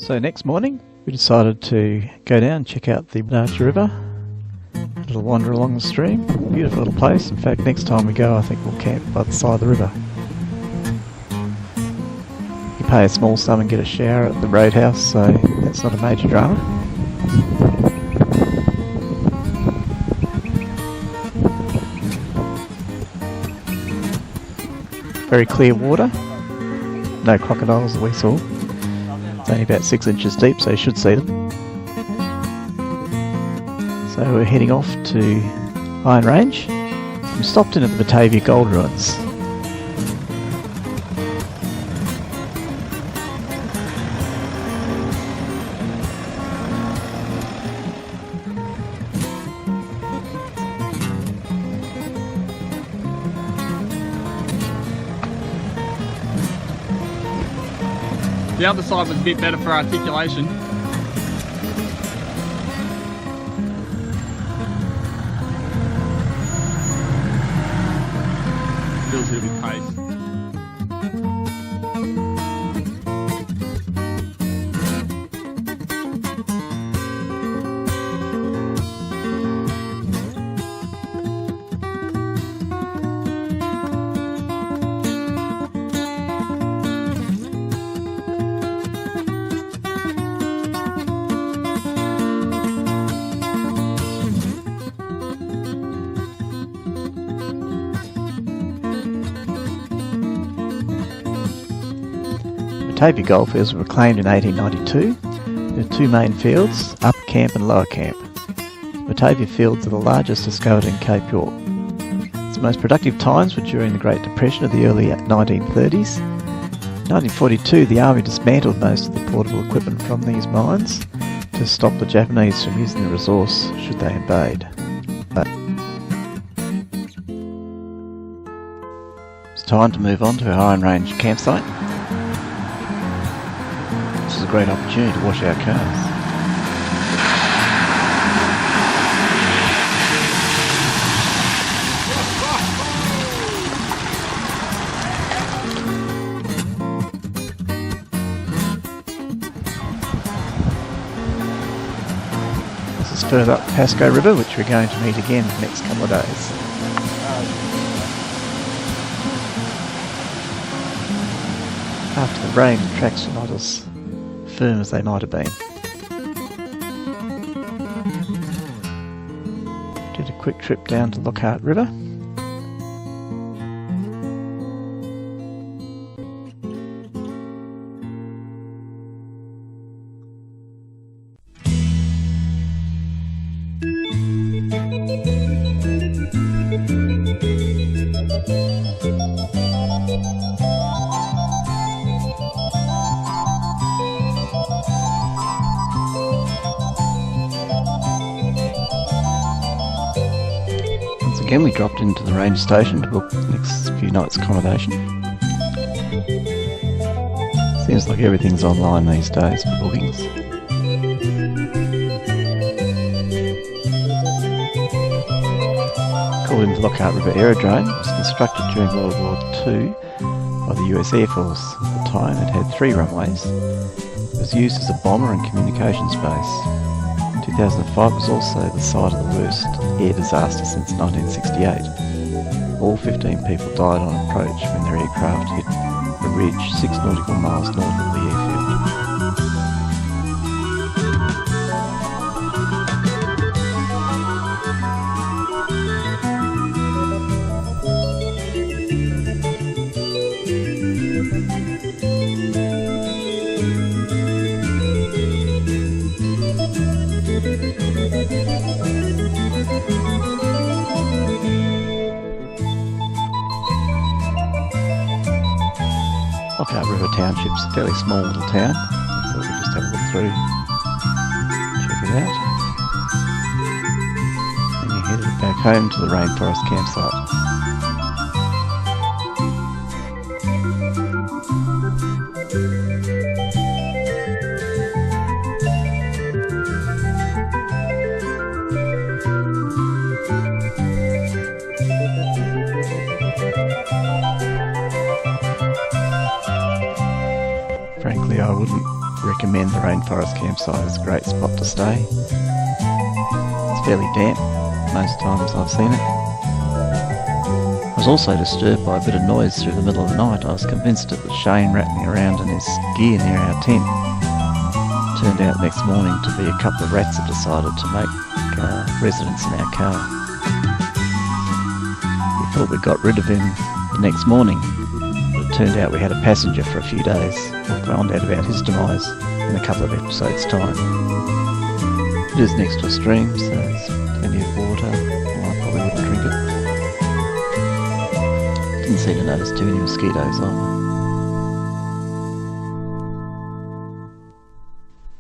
So next morning we decided to go down and check out the Batavia river. A little wander along the stream. Beautiful little place. In fact, next time we go I think we'll camp by the side of the river. You pay a small sum and get a shower at the roadhouse, so that's not a major drama. Very clear water. No crocodiles that we saw. It's only about 6 inches deep, so you should see them. So we're heading off to Iron Range. We stopped in at the Batavia Gold Ruins. The other side was a bit better for articulation. Feels a little bit pace. Batavia Goldfields were reclaimed in 1892. There are two main fields, Upper Camp and Lower Camp. Batavia fields are the largest discovered in Cape York. Its most productive times were during the Great Depression of the early 1930s. In 1942, the Army dismantled most of the portable equipment from these mines to stop the Japanese from using the resource should they invade. But it's time to move on to our Iron Range campsite. This is a great opportunity to wash our cars. This is further up Pasco River, which we're going to meet again the next couple of days. After the rain, the tracks are not as firm as they might have been. Did a quick trip down to Lockhart River. Again, we dropped into the range station to book the next few nights' accommodation. Seems like everything's online these days for bookings. Called into Lockhart River Aerodrome. It was constructed during World War II by the US Air Force. At the time it had 3 runways. It was used as a bomber and communications base. 2005 was also the site of the worst air disaster since 1968. All 15 people died on approach when their aircraft hit a ridge 6 nautical miles north of the airfield. Lockhart River Township's a fairly small little town, so we'll just have a look through, check it out. And you're headed back home to the Rainforest campsite. Frankly, I wouldn't recommend the Rainforest campsite as a great spot to stay. It's fairly damp most times I've seen it. I was also disturbed by a bit of noise through the middle of the night. I was convinced it was Shane rattling around in his gear near our tent. Turned out next morning to be a couple of rats had decided to make residence in our car. We thought we got rid of him the next morning, but it turned out we had a passenger for a few days. We'll find out about his demise in a couple of episodes' time. It is next to a stream, so there's plenty of water. Well, I probably wouldn't drink it. Didn't seem to notice too many mosquitoes either.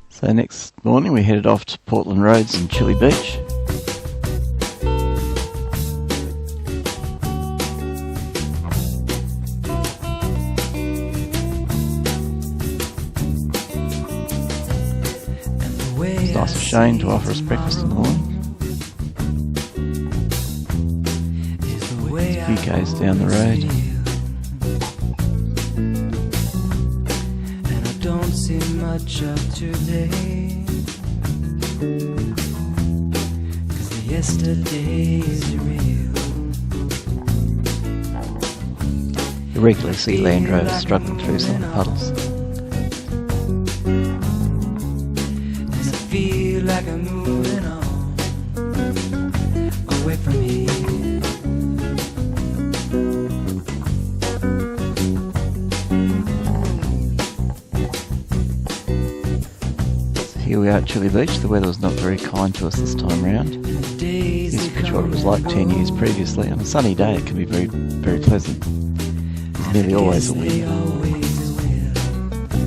So next morning we headed off to Portland Roads and Chili Beach. It's nice of Shane to offer us breakfast in the morning. A few k's down the road. And I don't see much of today, 'cause the yesterday is real. You regularly see Land Rovers struggling through some of the puddles. And I feel like I'm moving on away from here. Here we are at Chili Beach. The weather was not very kind to us this time round. Here's a picture of what it was like 10 years previously. On a sunny day it can be very, very pleasant. There's nearly always a wind.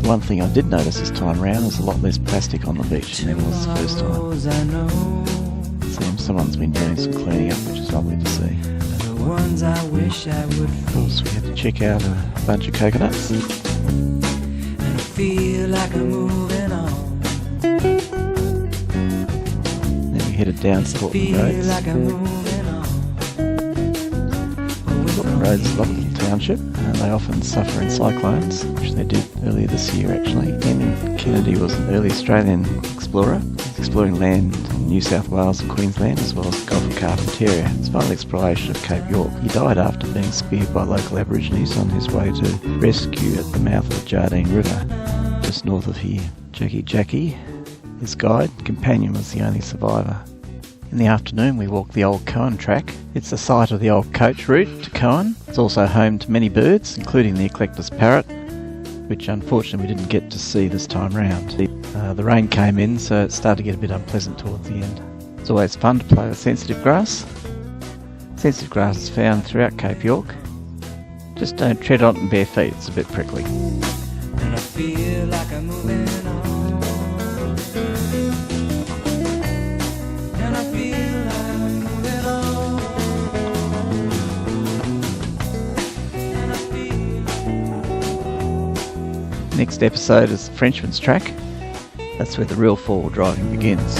One thing I did notice this time round was a lot less plastic on the beach than there was the first time. It seems someone's been doing some cleaning up, which is lovely to see. Of course, we had to check out a bunch of coconuts. And I feel like I'm moving on. Then we headed down to Portland Roads. Portland Roads is a lovely little township, and they often suffer in cyclones, which they did earlier this year actually. Ian Kennedy was an early Australian explorer. He's exploring land in New South Wales and Queensland, as well as the Gulf of Carpentaria. His final exploration of Cape York. He died after being speared by local Aborigines on his way to rescue at the mouth of the Jardine River, just north of here. Jackie, his guide and companion, was the only survivor. In the afternoon we walked the old Cohen track. It's the site of the old coach route to Cohen. It's also home to many birds, including the eclectus parrot, which unfortunately we didn't get to see this time round. The rain came in, so it started to get a bit unpleasant towards the end. It's always fun to play with sensitive grass. Sensitive grass is found throughout Cape York. Just don't tread on it in bare feet, it's a bit prickly. And I feel like I'm moving on. And I feel like I'm moving on. And I feel. Next episode is the Frenchman's Track. That's where the real four-wheel driving begins.